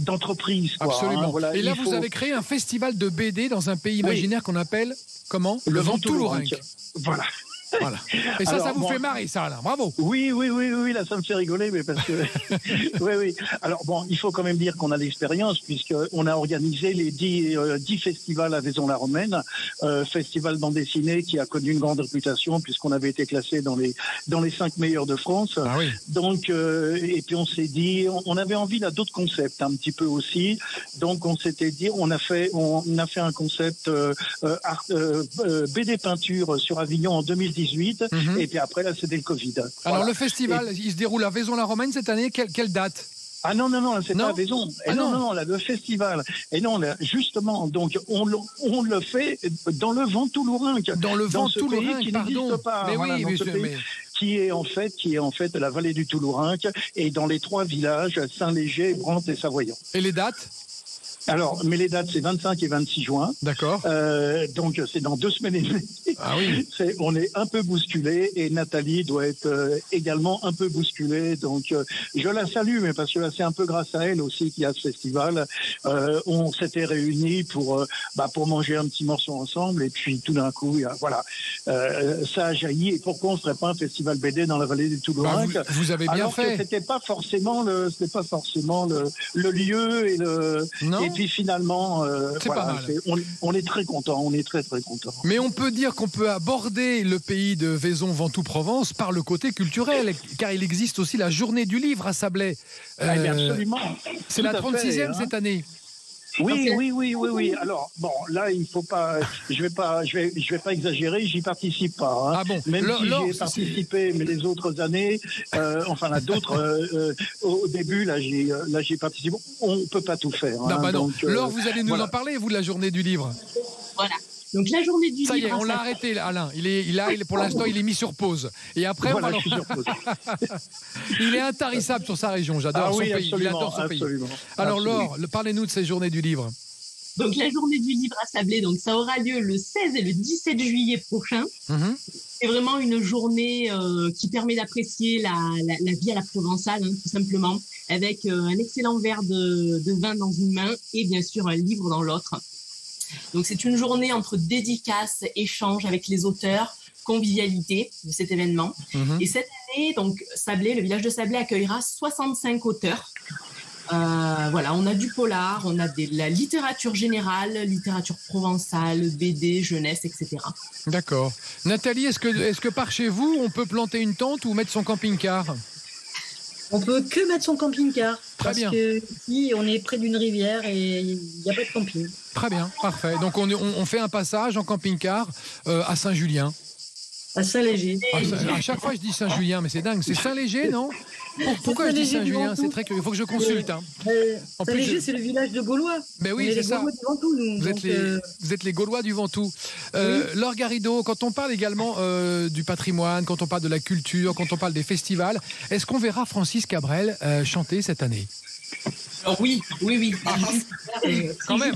H: d'entreprise.
C: Absolument.
H: Hein, voilà,
C: et là, vous avez créé un festival de BD dans un pays imaginaire qu'on appelle comment ? Le Ventoux-Lourinc.
H: Voilà.
C: Voilà. Et ça, alors, ça vous fait marrer, ça, Alain. Bravo.
H: Oui, là, ça me fait rigoler, mais parce que. oui. Alors, bon, il faut quand même dire qu'on a l'expérience, puisqu'on a organisé les 10 festivals à Vaison-la-Romaine, festival bande dessinée qui a connu une grande réputation, puisqu'on avait été classé dans les 5 meilleurs de France.
C: Ah oui.
H: Donc, et puis on s'est dit, on avait envie là d'autres concepts, un petit peu aussi. Donc, on s'était dit, on a fait un concept BD peinture sur Avignon en 2018. Et puis après, là, c'était le Covid.
C: Alors,
H: voilà.
C: le festival, il se déroule à Vaison-la-Romaine cette année. Quelle date ?
H: Ah non, c'est pas à Vaison. Non, là, le festival. Et non, là, justement, donc, on le fait dans le Ventoux-Lourinc.
C: Dans le Ventoux-Lourinc,
H: qui
C: pardon.
H: n'existe pas.
C: Mais
H: voilà,
C: oui, mais...
H: qui est en fait la vallée du Toulourinc et dans les 3 villages, Saint-Léger, Brantes et Savoyant.
C: Et les dates ?
H: Alors, mais les dates, c'est 25 et 26 juin.
C: D'accord.
H: Donc, c'est dans 2 semaines et demie.
C: Ah oui.
H: On est un peu bousculé et Nathalie doit être également un peu bousculée. Donc, je la salue, mais parce que là, c'est un peu grâce à elle aussi qu'il y a ce festival. On s'était réunis pour manger un petit morceau ensemble et puis tout d'un coup, ça a jailli. Et pourquoi on ne ferait pas un festival BD dans la vallée du Toulourinc ?
C: Vous avez bien
H: alors
C: fait.
H: Que c'était pas forcément le lieu et le.
C: Non.
H: Et puis finalement,
C: c'est pas mal.
H: On est très content, on est très très content.
C: Mais on peut dire qu'on peut aborder le pays de Vaison-Ventoux-Provence par le côté culturel, car il existe aussi la journée du livre à Sablé.
H: Absolument.
C: C'est la 36e cette année.
H: Oui. Alors bon, là il faut pas. Je vais pas exagérer. J'y participe pas. Hein.
C: Ah bon.
H: Même si j'y ai participé, mais les autres années, au début là j'ai participé. On peut pas tout faire.
C: Non,
H: hein,
C: non.
H: Donc,
C: Laure, vous allez nous en parler, vous, de la journée du livre.
D: Voilà. Donc la journée du livre.
C: Ça y est, on l'a arrêté, Alain. Pour l'instant, il est mis sur pause. Et après,
H: voilà, je suis sur pause.
C: Il est intarissable sur sa région. J'adore son pays. Il adore son pays. Alors Laure, parlez-nous de ces journées du livre.
D: Donc la journée du livre à Sablé, donc ça aura lieu le 16 et le 17 juillet prochain. C'est vraiment une journée qui permet d'apprécier la vie à la provençale, hein, tout simplement, avec un excellent verre de vin dans une main et bien sûr un livre dans l'autre. Donc c'est une journée entre dédicaces, échanges avec les auteurs, convivialité de cet événement. Et cette année, donc Sablé, le village de Sablé accueillera 65 auteurs. On a du polar, on a de la littérature générale, littérature provençale, BD, jeunesse, etc.
C: D'accord. Nathalie, est-ce que par chez vous, on peut planter une tente ou mettre son camping-car ?
E: On peut que mettre son camping-car.
C: Très bien.
E: Parce que ici, on est près d'une rivière et il n'y a pas de camping.
C: Très bien, parfait. Donc on fait un passage en camping-car à Saint-Julien.
E: À Saint-Léger.
C: À chaque fois, je dis Saint-Julien, mais c'est dingue. C'est Saint-Léger, non ? Pourquoi je dis Saint-Julien ? C'est très curieux. Il faut que je consulte. Hein.
E: Saint-Léger, c'est le village de Gaulois.
C: Ben oui, c'est ça. Vous êtes les Gaulois du Ventoux. Laure Garrido, quand on parle également du patrimoine, quand on parle de la culture, quand on parle des festivals, est-ce qu'on verra Francis Cabrel chanter cette année ?
D: Alors oui.
C: Quand même.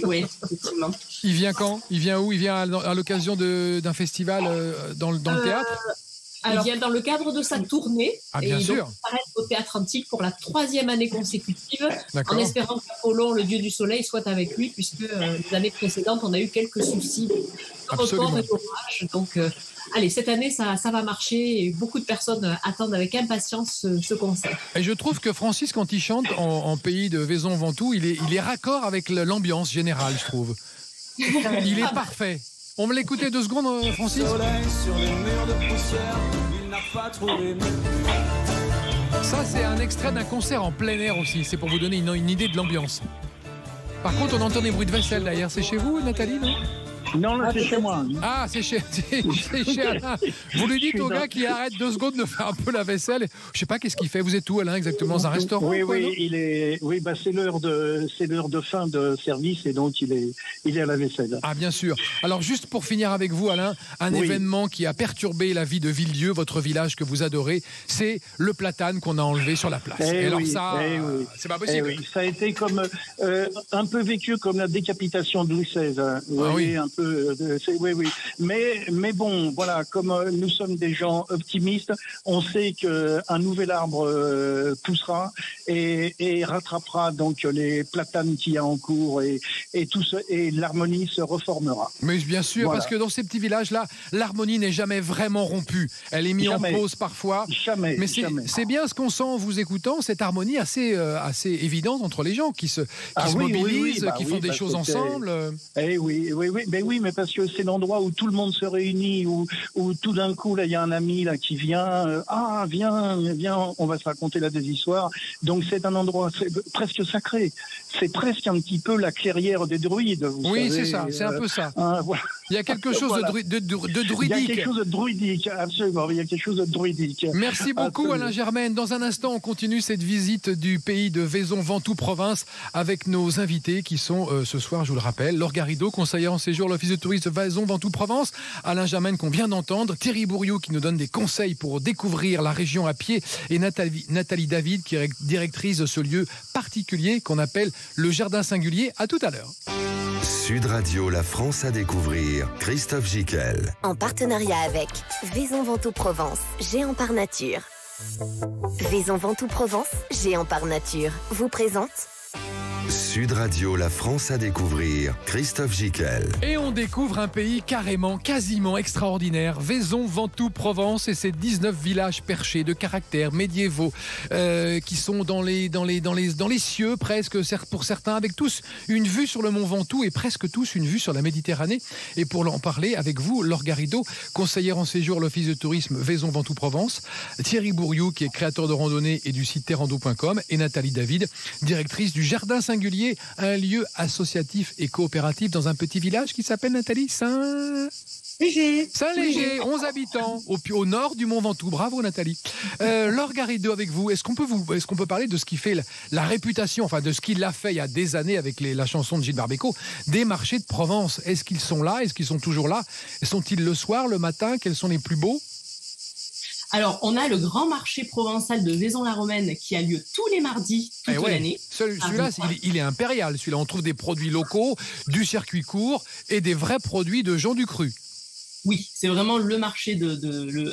D: Oui, effectivement.
C: Il vient quand ? Il vient où ? Il vient à l'occasion d'un festival dans le théâtre ?
G: Il vient dans le cadre de sa tournée.
C: Bien sûr.
G: Donc, il s'arrête au Théâtre Antique pour la 3e année consécutive,
C: D'accord.
G: en espérant qu'Apollon, le dieu du soleil, soit avec lui, puisque les années précédentes, on a eu quelques soucis de report et d'orage. Donc, cette année, ça va marcher et beaucoup de personnes attendent avec impatience ce concert.
C: Et je trouve que Francis, quand il chante en pays de Vaison-Ventoux, il est raccord avec l'ambiance générale, je trouve. Il est parfait. On me l'écoutait 2 secondes, Francis ?
I: Sur les murs de poussière, il n'a pas trouvé.
C: Ça, c'est un extrait d'un concert en plein air aussi. C'est pour vous donner une idée de l'ambiance. Par contre, on entend des bruits de vaisselle derrière. C'est chez vous, Nathalie, non ?
H: Non, là, c'est chez moi.
C: Ah, c'est chez Alain. Vous lui dites au gars qui arrête 2 secondes de faire un peu la vaisselle. Je sais pas qu'est-ce qu'il fait. Vous êtes où, Alain, exactement? Dans un restaurant?
H: Oui,
C: quoi,
H: c'est l'heure de fin de service et donc il est à la vaisselle.
C: Ah, bien sûr. Alors, juste pour finir avec vous, Alain, un événement qui a perturbé la vie de Villedieu, votre village que vous adorez, c'est le platane qu'on a enlevé sur la place. C'est pas possible.
H: Ça a été comme un peu vécu comme la décapitation de Louis XVI. Un peu. Mais bon, voilà, comme nous sommes des gens optimistes, on sait qu'un nouvel arbre poussera et rattrapera donc les platanes qu'il y a en cours et tout ça, et l'harmonie se reformera.
C: Mais bien sûr, parce que dans ces petits villages-là, l'harmonie n'est jamais vraiment rompue. Elle est mise en pause parfois. Mais c'est bien ce qu'on sent en vous écoutant, cette harmonie assez évidente entre les gens qui se mobilisent, qui font des choses ensemble.
H: Mais parce que c'est l'endroit où tout le monde se réunit, où tout d'un coup, là, il y a un ami là qui vient, viens, on va se raconter là des histoires. Donc c'est un endroit presque sacré. C'est presque un petit peu la clairière des druides.
C: Oui, c'est ça, c'est un peu ça.
H: Voilà.
C: Il y a quelque chose de druidique.
H: Il y a quelque chose de druidique, absolument. Il y a quelque chose de druidique.
C: Merci beaucoup, Alain Germaine. Dans un instant, on continue cette visite du pays de Vaison-Ventoux province avec nos invités qui sont ce soir, je vous le rappelle, Laure Garrido, conseillère en séjour, l'Office de tourisme Vaison-Ventoux Provence, Alain Germaine qu'on vient d'entendre, Thierry Bourriou qui nous donne des conseils pour découvrir la région à pied et Nathalie David qui est directrice de ce lieu particulier qu'on appelle le Jardin Singulier. À tout à l'heure.
B: Sud Radio, la France à découvrir. Christophe Gicquel.
A: En partenariat avec Vaison-Ventoux Provence, géant par nature. Vaison-Ventoux Provence, géant par nature, vous présente
B: Sud Radio, la France à découvrir. Christophe Gicquel.
C: Et on découvre un pays quasiment extraordinaire. Vaison-Ventoux Provence et ses 19 villages perchés de caractères médiévaux qui sont dans les cieux presque, pour certains, avec tous une vue sur le mont Ventoux et presque tous une vue sur la Méditerranée. Et pour en parler avec vous, Laure Garrido, conseillère en séjour à l'Office de tourisme Vaison-Ventoux Provence, Thierry Bourriou qui est créateur de randonnée et du site terrando.com et Nathalie David, directrice du Jardin Singulier, un lieu associatif et coopératif dans un petit village qui s'appelle, Nathalie, Saint-Léger, 11 habitants, au nord du Mont Ventoux. Bravo, Nathalie. Laure Garrido avec vous. Est-ce qu'on peut parler de ce qui fait la réputation, enfin de ce qu'il a fait il y a des années avec la chanson de Gilles Barbecot, des marchés de Provence? Est-ce qu'ils sont là? Est-ce qu'ils sont toujours là? Sont-ils le soir, le matin? Quels sont les plus beaux?
D: Alors, on a le grand marché provençal de Vaison-la-Romaine qui a lieu tous les mardis toute l'année.
C: Celui-là, il est impérial. Celui-là, on trouve des produits locaux, du circuit court et des vrais produits de gens du cru.
D: Oui, c'est vraiment le marché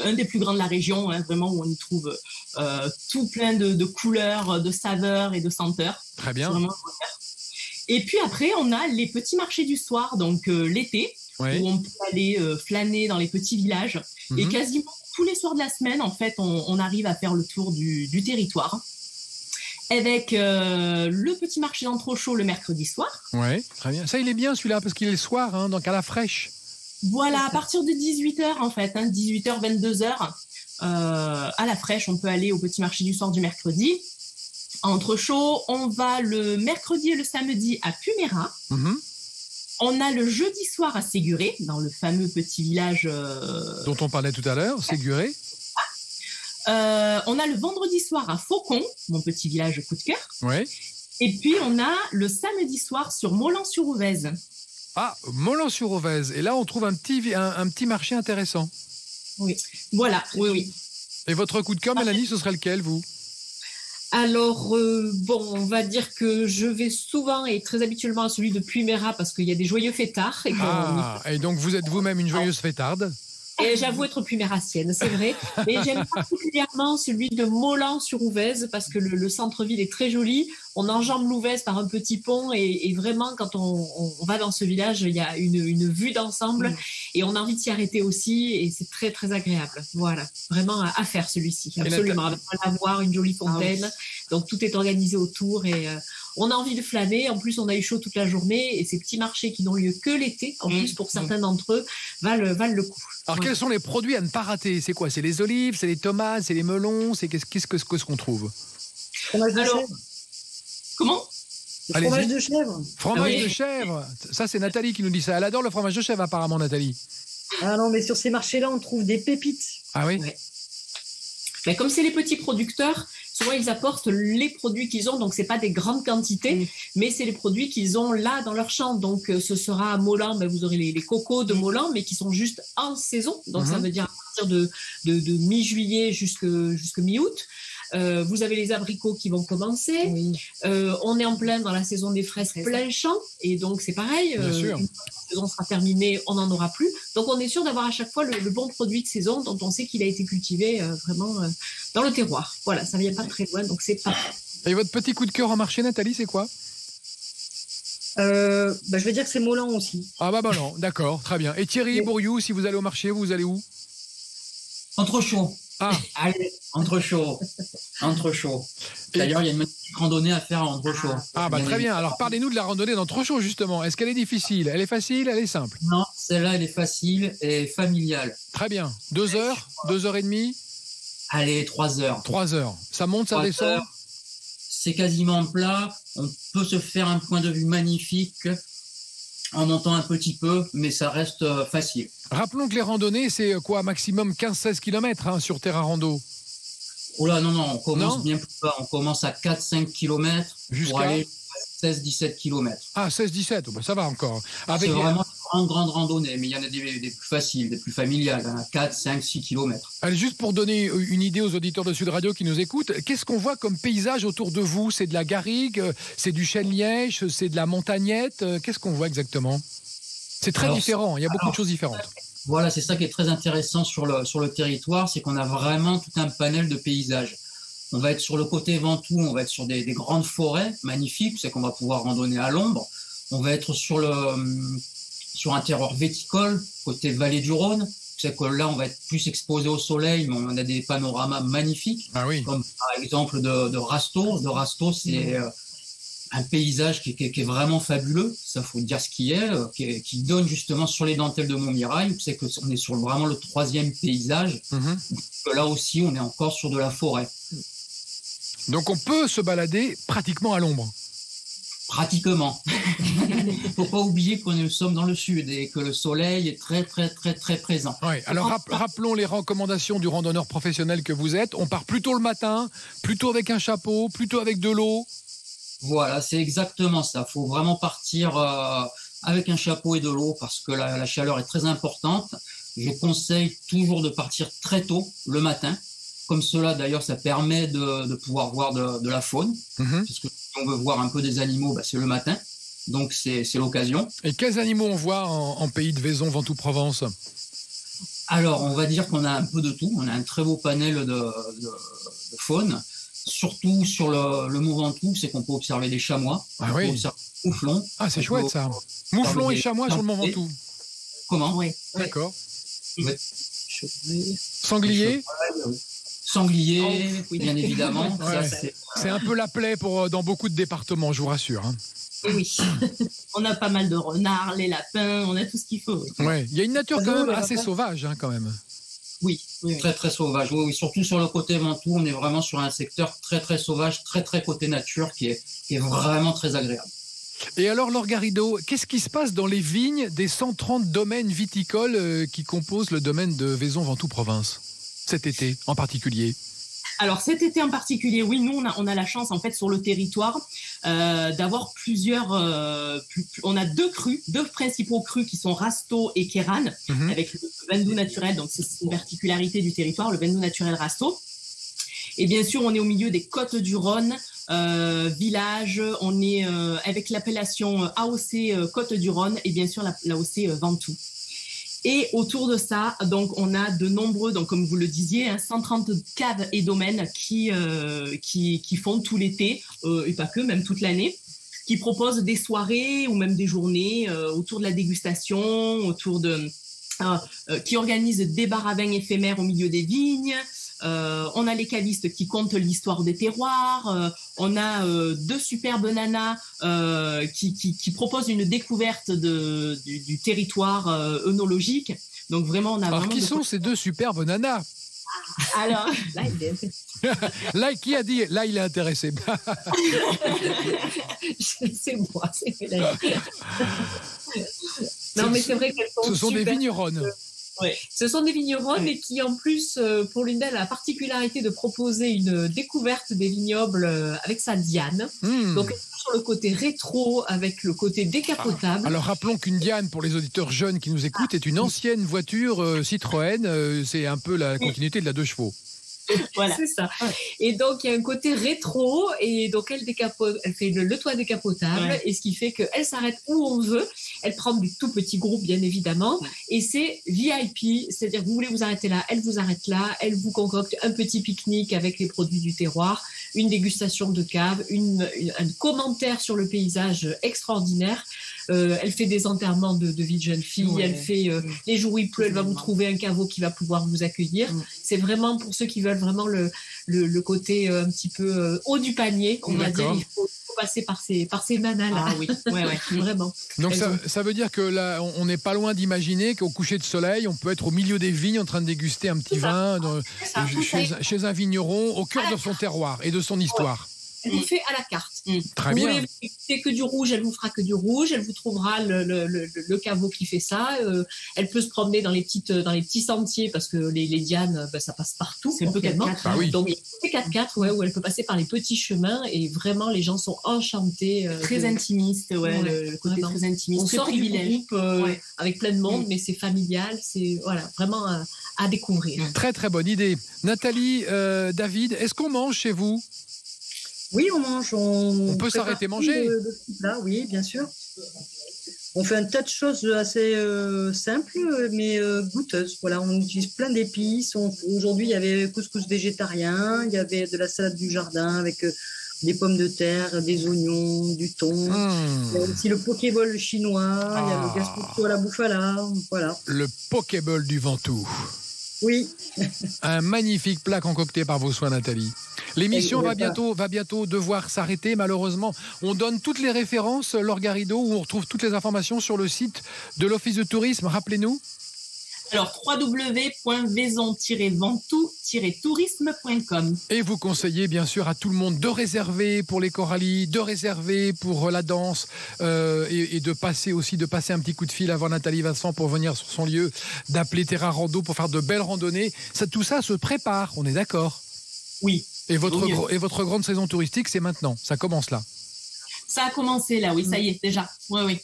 D: un des plus grands de la région, vraiment où on y trouve tout plein de couleurs, de saveurs et de senteurs.
C: Très bien.
D: Et puis après, on a les petits marchés du soir, donc l'été, où on peut aller flâner dans les petits villages. Et quasiment tous les soirs de la semaine, en fait, on arrive à faire le tour du territoire. Avec le petit marché d'Entrechaux le mercredi soir.
C: Oui, très bien. Ça, il est bien celui-là, parce qu'il est le soir, donc à la fraîche.
D: Voilà, à partir de 18h, en fait, 18h, 22h, à la fraîche, on peut aller au petit marché du soir du mercredi. À Entrechaux, on va le mercredi et le samedi à Pumérat. On a le jeudi soir à Séguré, dans le fameux petit village...
C: dont on parlait tout à l'heure, Séguré.
D: On a le vendredi soir à Faucon, mon petit village coup de cœur.
C: Ouais.
D: Et puis, on a le samedi soir sur Molan-sur-Ouvèze.
C: Ah, Molan-sur-Ouvèze. Et là, on trouve un petit marché intéressant.
D: Oui, voilà, oui.
C: Et votre coup de cœur, Mélanie, ce serait lequel, vous ?
G: Alors, on va dire que je vais souvent et très habituellement à celui de Pumérat parce qu'il y a des joyeux fêtards.
C: Et donc vous êtes vous-même une joyeuse fêtarde?
G: Et j'avoue être pumérassienne, c'est vrai. Et j'aime particulièrement celui de Molan-sur-Ouvèze parce que le centre-ville est très joli. On enjambe l'Ouvèze par un petit pont et vraiment, quand on va dans ce village, il y a une vue d'ensemble et on a envie de s'y arrêter aussi et c'est très, très agréable. Voilà, vraiment à faire celui-ci. Absolument, avec un lavoir, une jolie fontaine. Donc tout est organisé autour et on a envie de flâner. En plus, on a eu chaud toute la journée et ces petits marchés qui n'ont lieu que l'été, en plus pour certains d'entre eux, valent le coup.
C: Alors quels sont les produits à ne pas rater? C'est quoi? C'est les olives, c'est les tomates, c'est les melons, c'est qu'est-ce qu'on trouve?
D: Alors, comment?
E: Le fromage de chèvre.
C: Fromage de chèvre. Ça, c'est Nathalie qui nous dit ça. Elle adore le fromage de chèvre, apparemment, Nathalie.
E: Ah non, mais sur ces marchés-là, on trouve des pépites.
C: Ah oui.
G: Mais comme c'est les petits producteurs, souvent ils apportent les produits qu'ils ont, donc c'est pas des grandes quantités, mais c'est les produits qu'ils ont là dans leur champ. Donc ce sera à Molan, vous aurez les cocos de Molan, mais qui sont juste en saison. Donc ça veut dire à partir de mi-juillet jusque mi-août. Vous avez les abricots qui vont commencer. On est en plein dans la saison des fraises plein champ, et donc c'est pareil.
C: Bien sûr.
G: Une fois que la saison sera terminée, on n'en aura plus. Donc on est sûr d'avoir à chaque fois le bon produit de saison dont on sait qu'il a été cultivé vraiment dans le terroir. Voilà, ça vient pas très loin, donc c'est parfait.
C: Et votre petit coup de cœur en marché, Nathalie, c'est quoi?
E: Je vais dire que c'est Molan aussi.
C: Ah non, d'accord, très bien. Et Thierry Bourriou, si vous allez au marché, vous allez où?
F: Entre chaud.
C: Ah.
F: Allez, entre chaud. D'ailleurs, il y a une petite randonnée à faire à Entrechaud.
C: Ah très bien. Alors parlez-nous de la randonnée d'Entrechaud justement. Est-ce qu'elle est difficile? Elle est facile? Elle est simple?
F: Non, celle-là, elle est facile et familiale.
C: Très bien. 2 heures? 2 heures et demie?
F: Allez, 3 heures.
C: 3 heures. Ça monte, ça descend?
F: C'est quasiment plat. On peut se faire un point de vue magnifique en montant un petit peu, mais ça reste facile.
C: Rappelons que les randonnées, c'est quoi, maximum 15-16 km sur terrain rando?
F: Oh là, non, on commence bien plus bas. On commence à 4-5 km pour aller à 16-17 km.
C: Ah, 16-17, ça va encore.
F: C'est vraiment une grande randonnée, mais il y en a des plus faciles, des plus familiales, 4, 5, 6 km.
C: Allez, juste pour donner une idée aux auditeurs de Sud Radio qui nous écoutent, qu'est-ce qu'on voit comme paysage autour de vous? C'est de la garrigue, c'est du chêne-liège, c'est de la montagnette, qu'est-ce qu'on voit exactement? C'est très différent, il y a beaucoup de choses différentes.
F: Voilà, c'est ça qui est très intéressant sur le territoire, c'est qu'on a vraiment tout un panel de paysages. On va être sur le côté Ventoux, on va être sur des grandes forêts magnifiques, c'est qu'on va pouvoir randonner à l'ombre. On va être sur un terroir viticole, côté vallée du Rhône. C'est que là, on va être plus exposé au soleil, mais on a des panoramas magnifiques.
C: Ah oui.
F: Comme par exemple de Rasteau. De Rasteau, c'est un paysage qui est vraiment fabuleux. Ça, faut dire ce qui est, qui donne justement sur les dentelles de Montmirail. C'est que on est sur vraiment le 3e paysage. Là aussi, on est encore sur de la forêt.
C: Donc on peut se balader pratiquement à l'ombre.
F: Pratiquement. Il ne faut pas oublier que nous sommes dans le sud et que le soleil est très, très, très, très présent.
C: Oui. Alors rappelons les recommandations du randonneur professionnel que vous êtes. On part plutôt le matin, plutôt avec un chapeau, plutôt avec de l'eau.
F: Voilà, c'est exactement ça. Il faut vraiment partir avec un chapeau et de l'eau parce que la chaleur est très importante. Je conseille toujours de partir très tôt le matin. Comme cela, d'ailleurs, ça permet de pouvoir voir de la faune. Parce que si on veut voir un peu des animaux, c'est le matin. Donc, c'est l'occasion.
C: Et quels animaux on voit en pays de Vaison, Ventoux, Provence?
F: Alors, on va dire qu'on a un peu de tout. On a un très beau panel de faune. Surtout sur le Mont Ventoux, c'est qu'on peut observer des chamois.
C: Ah oui.
F: On peut observer des mouflons.
C: Ah, c'est chouette ça. Mouflons et chamois sur le Mont Ventoux.
F: Comment?
G: Oui.
C: D'accord.
F: Ouais.
C: Sanglier?
F: Sanglier, bien évidemment.
C: Ouais. C'est un peu la plaie dans beaucoup de départements, je vous rassure.
D: Oui, on a pas mal de renards, les lapins, on a tout ce qu'il faut.
C: Ouais. Il y a une nature quand même assez sauvage, quand même.
D: Oui.
F: Très, très sauvage. Oui, surtout sur le côté Ventoux, on est vraiment sur un secteur très, très sauvage, très, très côté nature, qui est vraiment très agréable.
C: Et alors, Laure Garrido, qu'est-ce qui se passe dans les vignes des 130 domaines viticoles qui composent le domaine de Vaison, Ventoux, Provence, cet été en particulier?
D: Alors cet été en particulier, oui, nous on a la chance en fait sur le territoire d'avoir plusieurs. On a deux principaux crus qui sont Rasteau et Kéran, avec le vin doux naturel. Donc c'est une particularité du territoire, le vin doux naturel Rasteau. Et bien sûr, on est au milieu des côtes du Rhône, village. On est avec l'appellation AOC Côte du Rhône et bien sûr l'AOC Ventoux. Et autour de ça, donc on a de nombreux, donc comme vous le disiez, 130 caves et domaines qui font tout l'été et pas que, même toute l'année, qui proposent des soirées ou même des journées autour de la dégustation, qui organisent des bars à vin éphémères au milieu des vignes. On a les cavistes qui comptent l'histoire des terroirs. On a deux superbes nanas qui proposent une découverte du territoire œnologique. Donc vraiment, on a.
C: Alors
D: vraiment
C: qui sont ces deux superbes nanas?
D: Alors,
G: Là, il est intéressé.
C: Là, qui a dit? Là, il est intéressé.
G: C'est moi, c'est Mélanie. Non, mais c'est vrai qu'elles sont
C: Ce sont des
G: super.
C: vigneronnes.
G: Ce sont des vignerons, mais qui en plus, pour l'une d'elles, a la particularité de proposer une découverte des vignobles avec sa Diane. Donc sur le côté rétro, avec le côté décapotable.
C: Alors rappelons qu'une Diane, pour les auditeurs jeunes qui nous écoutent, est une ancienne voiture Citroën. C'est un peu la continuité de la 2 chevaux.
G: Voilà. C'est ça. Et donc, il y a un côté rétro, et donc elle décapote, elle fait le toit décapotable, et ce qui fait qu'elle s'arrête où on veut. Elle prend des tout petits groupes, bien évidemment, et c'est VIP, c'est-à-dire que vous voulez vous arrêter là, elle vous arrête là, elle vous concocte un petit pique-nique avec les produits du terroir, une dégustation de cave, un commentaire sur le paysage extraordinaire. Elle fait des enterrements de vie de jeune fille, elle fait les jours où il pleut, elle va vous trouver un caveau qui va pouvoir vous accueillir. C'est vraiment pour ceux qui veulent vraiment le côté un petit peu haut du panier, on va dire. Il faut passer par ces nanas-là.
D: Ah oui,
G: vraiment.
C: Donc ça veut dire que là, on n'est pas loin d'imaginer qu'au coucher de soleil, on peut être au milieu des vignes en train de déguster un petit vin chez un vigneron au cœur de son terroir et de son histoire.
G: Elle vous fait à la carte.
C: Très
G: vous
C: bien.
G: voulez écouter que du rouge, elle vous fera que du rouge. Elle vous trouvera le caveau qui fait ça. Elle peut se promener dans les petits sentiers parce que les Dianes, ça passe partout.
D: C'est un peu 4x4.
C: Ah oui.
G: Donc c'est 4x4, où elle peut passer par les petits chemins et vraiment les gens sont enchantés.
D: Très intimiste, le côté
G: vraiment.
D: très intimiste.
G: On
D: très
G: sort du
D: privilège.
G: groupe avec plein de monde, mais c'est familial, c'est vraiment à découvrir.
C: Très très bonne idée. Nathalie, David, est-ce qu'on mange chez vous?
E: Oui, on mange. On
C: peut s'arrêter manger.
E: Là, oui, bien sûr. On fait un tas de choses assez simples, mais goûteuses. Voilà, on utilise plein d'épices. Aujourd'hui, il y avait couscous végétarien, il y avait de la salade du jardin avec des pommes de terre, des oignons, du thon. Il y a aussi le pokéball chinois, il y a le gazpacho à la bouffala. Voilà.
C: Le pokéball du Ventoux.
E: Oui.
C: Un magnifique plat concocté par vos soins, Nathalie. L'émission va bientôt devoir s'arrêter, malheureusement. On donne toutes les références, Laure Garrido, où on retrouve toutes les informations sur le site de l'Office de tourisme. Rappelez-nous.
D: Alors, www.vaison-ventoux-tourisme.com.
C: Et vous conseillez bien sûr à tout le monde de réserver pour les Corallies, de réserver pour la danse et de passer un petit coup de fil avant Nathalie Vincent pour venir sur son lieu, d'appeler Terra Rando pour faire de belles randonnées. Tout ça se prépare, on est d'accord?
D: Oui.
C: Et votre grande saison touristique, c'est maintenant, ça commence là?
D: Ça a commencé là, oui, ça y est, déjà. Oui.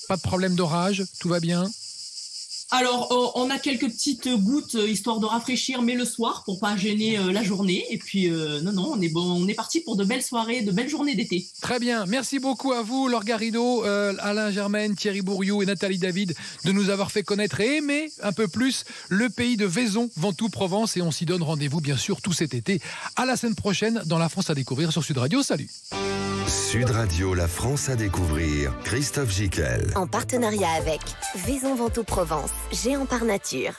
C: Pas de problème d'orage, tout va bien?
D: Alors, on a quelques petites gouttes histoire de rafraîchir, mais le soir pour pas gêner la journée. Et puis, non, on est bon, on est parti pour de belles soirées, de belles journées d'été.
C: Très bien, merci beaucoup à vous, Laure Garrido, Alain Germaine, Thierry Bourriou et Nathalie David de nous avoir fait connaître et aimer un peu plus le pays de Vaison, Ventoux, Provence. Et on s'y donne rendez-vous bien sûr tout cet été. À la semaine prochaine dans La France à découvrir sur Sud Radio. Salut.
B: Sud Radio, La France à découvrir. Christophe Gicquel.
A: En partenariat avec Vaison Ventoux Provence, géant par nature.